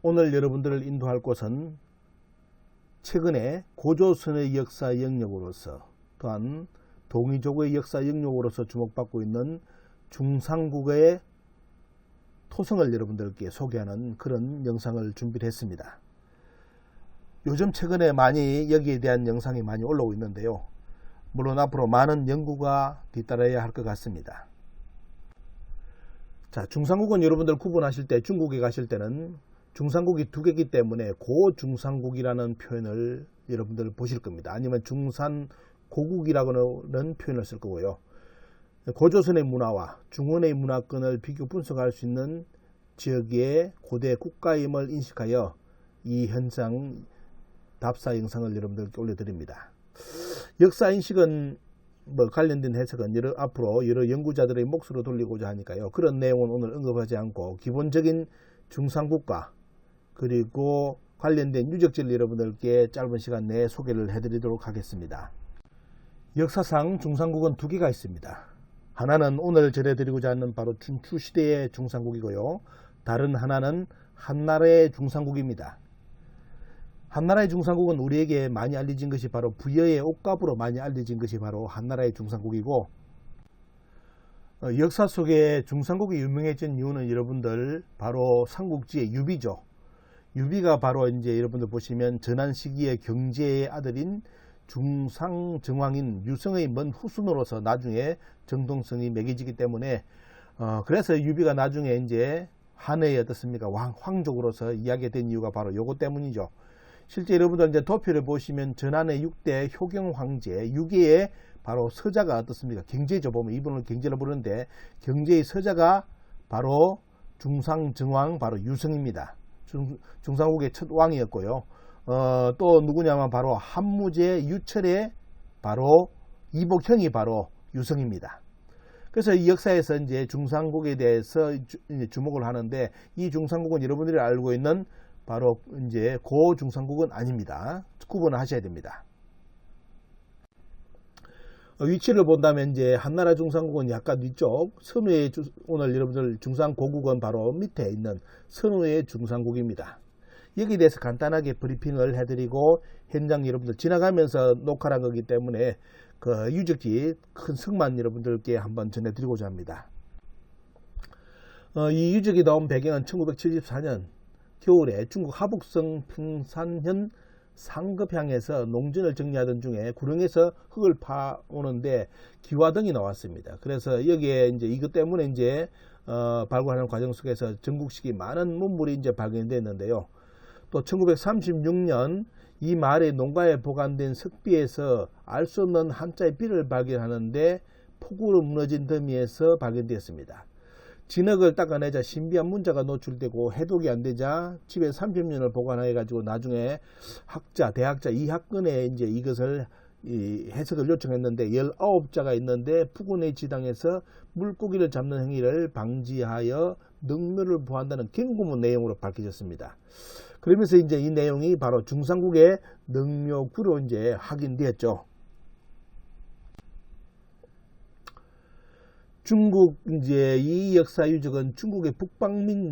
오늘 여러분들을 인도할 곳은 최근에 고조선의 역사 영역으로서 또한 동이족의 역사 영역으로서 주목받고 있는 중상국의 토성을 여러분들께 소개하는 그런 영상을 준비를 했습니다. 요즘 최근에 많이 여기에 대한 영상이 많이 올라오고 있는데요. 물론 앞으로 많은 연구가 뒤따라야 할 것 같습니다. 자, 중상국은 여러분들 구분하실 때, 중국에 가실 때는 중상국이 두 개이기 때문에 고중상국이라는 표현을 여러분들 보실 겁니다. 아니면 중산고국이라는 표현을 쓸 거고요. 고조선의 문화와 중원의 문화권을 비교 분석할 수 있는 지역의 고대 국가임을 인식하여 이 현장 답사 영상을 여러분들께 올려드립니다. 역사 인식은 관련된 해석은 앞으로 여러 연구자들의 몫으로 돌리고자 하니까요. 그런 내용은 오늘 언급하지 않고 기본적인 중상국과 그리고 관련된 유적지를 여러분들께 짧은 시간 내에 소개를 해드리도록 하겠습니다. 역사상 중상국은 두 개가 있습니다. 하나는 오늘 전해드리고자 하는 바로 춘추시대의 중상국이고요. 다른 하나는 한나라의 중상국입니다. 한나라의 중상국은 우리에게 많이 알려진 것이 바로 부여의 옷값으로 많이 알려진 것이 바로 한나라의 중상국이고, 역사 속에 중상국이 유명해진 이유는 여러분들 바로 삼국지의 유비죠. 유비가 바로 이제 여러분들 보시면 전한 시기의 경제의 아들인 중상정왕인 유성의 먼 후손으로서 나중에 정통성이 매겨지기 때문에 그래서 유비가 나중에 이제 한해의 어떻습니까 황족으로서 이야기된 이유가 바로 요것 때문이죠. 실제 여러분들 이제 도표를 보시면 전한의 6대 효경 황제 6위의 바로 서자가 어떻습니까? 경제죠. 보면 이분을 경제를 부르는데 경제의 서자가 바로 중상정왕 바로 유성입니다. 중상국의 첫 왕이었고요. 또 누구냐면 바로 한무제 유철의 바로 이복형이 바로 유성입니다. 그래서 이 역사에서 이제 중상국에 대해서 주목을 하는데, 이 중상국은 여러분들이 알고 있는 바로 이제 고중상국은 아닙니다. 구분을 하셔야 됩니다. 위치를 본다면 이제 한나라 중상국은 약간 위쪽, 선우의 오늘 여러분들 중상고국은 바로 밑에 있는 선우의 중상국입니다. 여기에 대해서 간단하게 브리핑을 해드리고 현장 여러분들 지나가면서 녹화를 한 거기 때문에 그 유적지 큰 성만 여러분들께 한번 전해드리고자 합니다. 이 유적이 나온 배경은 1974년 겨울에 중국 하북성 평산현 상급향에서 농전을 정리하던 중에 구릉에서 흙을 파오는데 기와등이 나왔습니다. 그래서 여기에 이제 이것 때문에 이제 발굴하는 과정 속에서 전국식이 많은 문물이 이제 발견됐는데요. 또 1936년 이 마을의 농가에 보관된 석비에서 알 수 없는 한자의 비를 발견하는데 폭우로 무너진 더미에서 발견되었습니다. 진흙을 닦아내자 신비한 문자가 노출되고 해독이 안 되자 집에 30년을 보관해 가지고 나중에 대학자 이학근에 이제 이것을 해석을 요청했는데 19자가 있는데 푸근의 지당에서 물고기를 잡는 행위를 방지하여 능묘를 보한다는 경고문 내용으로 밝혀졌습니다. 그러면서 이제 이 내용이 바로 중상국의 능묘구로 이제 확인되었죠. 중국 이제 이 역사 유적은 중국의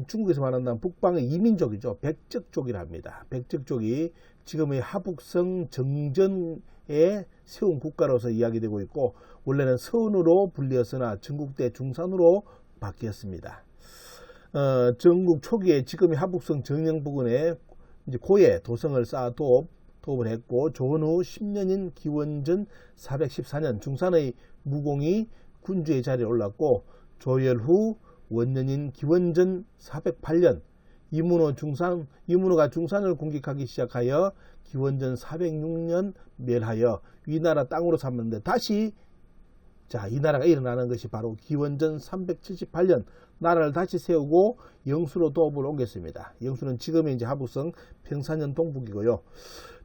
중국에서 말한다면 북방의 이민족이죠. 백적족이라 합니다. 백적족이 지금의 하북성 정전에 세운 국가로서 이야기되고 있고, 원래는 서운으로 불리었으나 전국대 중산으로 바뀌었습니다. 전국 초기에 지금의 하북성 정령 부근에 이제 고에 도성을 쌓아 도읍을 했고, 조원후 10년인 기원전 414년 중산의 무공이 군주의 자리에 올랐고, 조열 후 원년인 기원전 408년 이문호가 중산을 공격하기 시작하여 기원전 406년 멸하여 위나라 땅으로 삼았는데, 다시 이 나라가 일어나는 것이 바로 기원전 378년 나라를 다시 세우고 영수로 도읍을 옮겼습니다. 영수는 지금의 이제 하북성 평산현 동북이고요.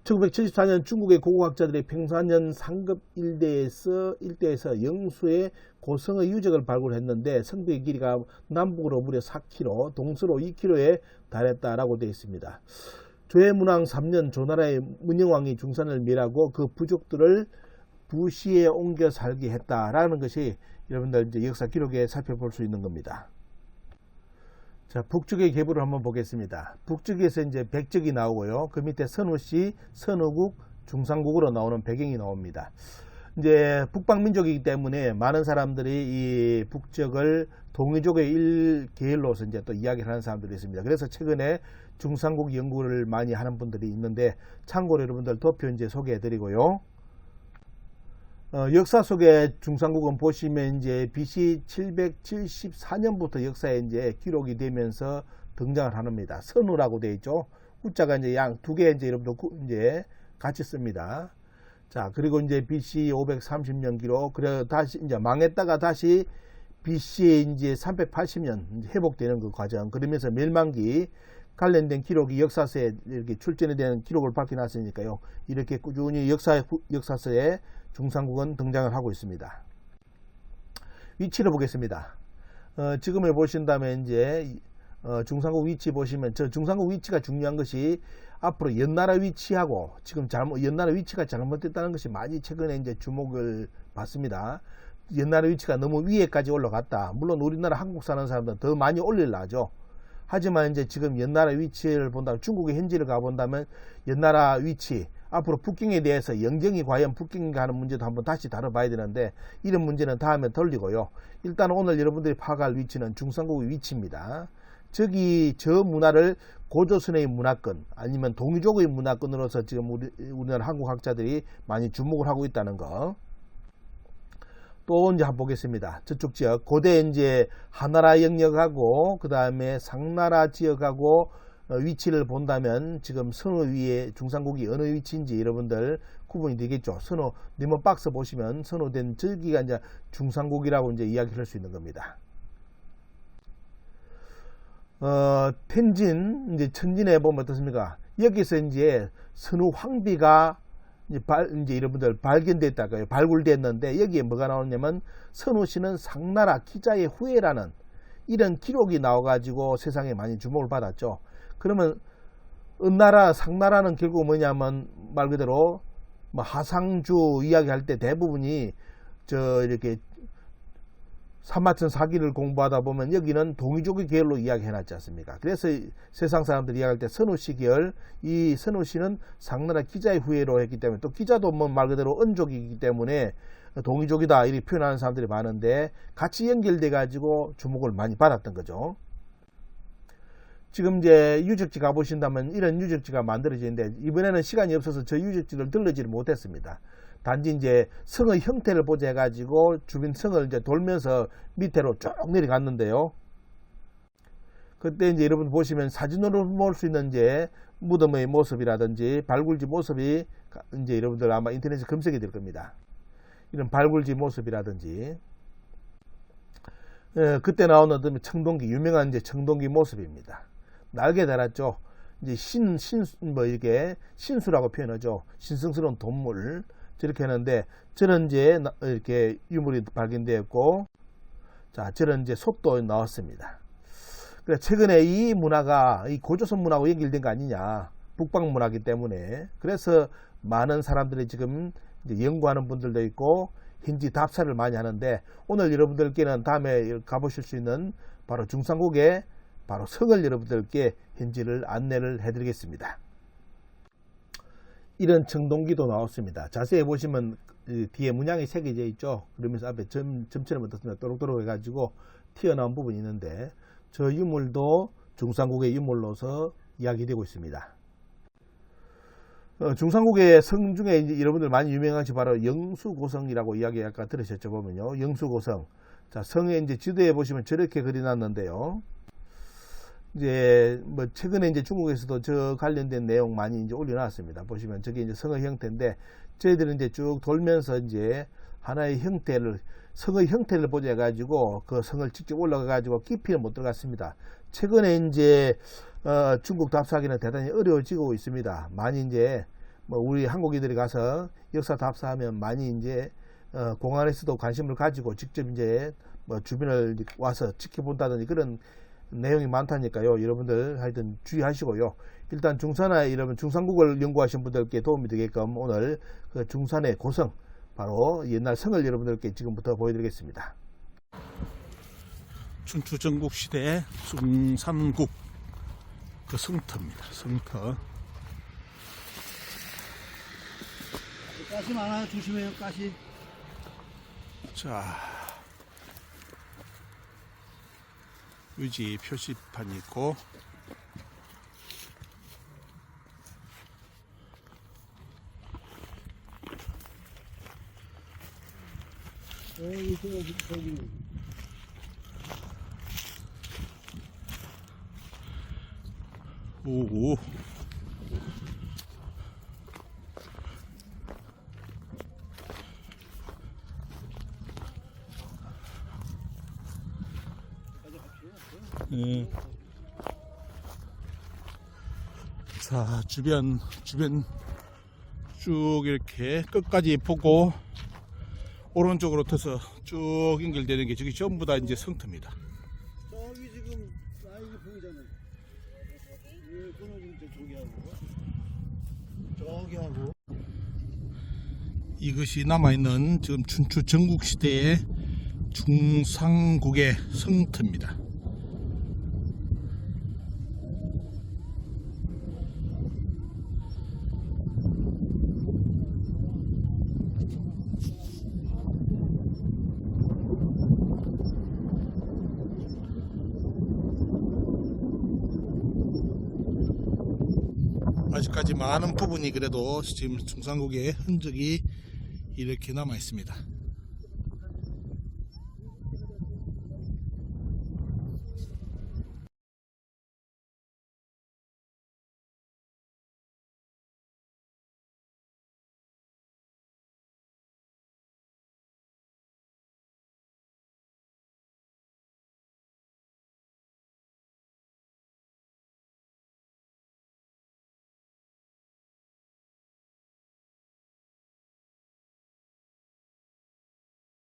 1974년 중국의 고고학자들이 평산현 상급 일대에서 영수의 고성의 유적을 발굴했는데 성벽의 길이가 남북으로 무려 4km, 동서로 2km에 달했다라고 되어 있습니다. 조해문왕 3년 조나라의 문영왕이 중산을 멸하고 그 부족들을 부시에 옮겨 살게 했다라는 것이 여러분들 이제 역사 기록에 살펴볼 수 있는 겁니다. 자, 북쪽의 계보를 한번 보겠습니다. 북쪽에서 이제 백적이 나오고요. 그 밑에 선우시, 선우국, 중상국으로 나오는 배경이 나옵니다. 이제 북방민족이기 때문에 많은 사람들이 이 북적을 동이족의 일계열로서 이제 또 이야기를 하는 사람들이 있습니다. 그래서 최근에 중상국 연구를 많이 하는 분들이 있는데, 참고로 여러분들 도표 이제 소개해 드리고요. 역사 속에 중상국은 보시면 이제 BC 774년부터 역사에 이제 기록이 되면서 등장을 합니다. 선우라고 되어 있죠. 후자가 이제 양 두 개 이제 여러분들 이제 같이 씁니다. 자, 그리고 이제 BC 530년 기록, 그래 다시 이제 망했다가 다시 BC 이제 380년 회복되는 그 과정, 그러면서 멸망기 관련된 기록이 역사서에 이렇게 출전에 대한 기록을 밝혀놨으니까요. 이렇게 꾸준히 역사서에 중상국은 등장을 하고 있습니다. 위치를 보겠습니다. 지금에 보신다면 이제 중상국 위치 보시면, 저 중상국 위치가 중요한 것이 앞으로 연나라 위치하고 지금 연나라 위치가 잘못됐다는 것이 많이 최근에 이제 주목을 받습니다. 연나라 위치가 너무 위에까지 올라갔다. 물론 우리나라 한국 사는 사람들은 더 많이 올리려죠. 하지만 이제 지금 연나라 위치를 본다면, 중국의 현지를 가본다면 연나라 위치, 앞으로 북경에 대해서 영정이 과연 북경인가 하는 문제도 한번 다시 다뤄봐야 되는데, 이런 문제는 다음에 돌리고요. 일단 오늘 여러분들이 파악할 위치는 중상국의 위치입니다. 저 문화를 고조선의 문화권 아니면 동이족의 문화권으로서 지금 우리나라 한국 학자들이 많이 주목을 하고 있다는 거. 또 이제 한번 보겠습니다. 저쪽 지역, 고대 이제 하나라 영역하고 그 다음에 상나라 지역하고 위치를 본다면 지금 선우 위에 중상국이 어느 위치인지 여러분들 구분이 되겠죠. 선우 네모 박스 보시면 선우된 저기가 이제 중상국이라고 이제 이야기를 할 수 있는 겁니다. 텐진 이제 천진에 보면 어떻습니까? 여기서 이제 선우 황비가 이제 여러분들 발견됐다고요. 발굴됐는데 여기에 뭐가 나오냐면 선우시는 상나라 기자의 후예라는 이런 기록이 나와가지고 세상에 많이 주목을 받았죠. 그러면 은나라, 상나라는 결국 뭐냐면 말 그대로 뭐 하상주 이야기할 때 대부분이 이렇게 사마천 사기를 공부하다 보면 여기는 동이족의 계열로 이야기해놨지 않습니까? 그래서 세상 사람들이 이야기할 때 선우씨 계열, 이 선우씨는 상나라 기자의 후예로 했기 때문에, 또 기자도 뭐 말 그대로 은족이기 때문에 동이족이다 이렇게 표현하는 사람들이 많은데, 같이 연결돼 가지고 주목을 많이 받았던 거죠. 지금 이제 유적지 가보신다면 이런 유적지가 만들어지는데, 이번에는 시간이 없어서 저 유적지를 들르지를 못했습니다. 단지 이제 성의 형태를 보자 해가지고 주변 성을 이제 돌면서 밑으로 쭉 내려갔는데요. 그때 이제 여러분 보시면 사진으로 볼 수 있는 이제 무덤의 모습이라든지 발굴지 모습이 이제 여러분들 아마 인터넷에 검색이 될 겁니다. 이런 발굴지 모습이라든지, 그때 나오는 어떤 청동기, 유명한 이제 청동기 모습입니다. 날개 달았죠. 이제 뭐 이렇게 신수라고 표현하죠. 신성스러운 동물. 저렇게 하는데, 저런 이제 이렇게 유물이 발견되었고, 자, 저런 이제 솥도 나왔습니다. 그래, 최근에 이 문화가 이 고조선 문화하고 연결된 거 아니냐, 북방 문화이기 때문에. 그래서 많은 사람들이 지금 이제 연구하는 분들도 있고 현지 답사를 많이 하는데, 오늘 여러분들께는 다음에 가보실 수 있는 바로 중상국의 바로 성을 여러분들께 현지를 안내를 해드리겠습니다. 이런 청동기도 나왔습니다. 자세히 보시면 뒤에 문양이 새겨져 있죠. 그러면서 앞에 점처럼 어떻습니까? 또록또록 해가지고 튀어나온 부분이 있는데, 저 유물도 중상국의 유물로서 이야기되고 있습니다. 중상국의 성 중에 이제 여러분들 많이 유명하시 바로 영수고성이라고 이야기 아까 들으셨죠. 보면요, 영수고성. 자, 성에 이제 지도에 보시면 저렇게 그려놨는데요. 이제 뭐 최근에 이제 중국에서도 저 관련된 내용 많이 이제 올려놨습니다. 보시면 저게 이제 성의 형태인데, 저희들은 이제 쭉 돌면서 이제 하나의 형태를, 성의 형태를 보자 해가지고 그 성을 직접 올라가가지고 깊이는 못 들어갔습니다. 최근에 이제 중국 답사하기는 대단히 어려워지고 있습니다. 많이 이제 뭐 우리 한국인들이 가서 역사 답사하면 많이 이제 공안에서도 관심을 가지고 직접 이제 뭐 주변을 와서 지켜본다든지 그런 내용이 많다니까요. 여러분들 하여튼 주의하시고요. 일단 중산에 여러분 중상국을 연구하신 분들께 도움이 되게끔 오늘 그 중산의 고성, 바로 옛날 성을 여러분들께 지금부터 보여드리겠습니다. 춘추 전국시대 중산국 그 성터입니다. 성터. 가시 많아요. 조심해요. 가시. 자, 유지 표시판이 있고, 저기. 오, 네. 자, 주변 쭉 이렇게 끝까지 보고 오른쪽으로 터서 쭉 연결되는 게 저기 전부 다 이제 성터입니다. 저기 지금 라인이 보이잖아요. 예, 끊어진 저기 하고. 이것이 남아있는 지금 춘추 전국시대의 중상국의 성터입니다. 아직까지 많은 부분이 그래도 지금 중상국의 흔적이 이렇게 남아 있습니다.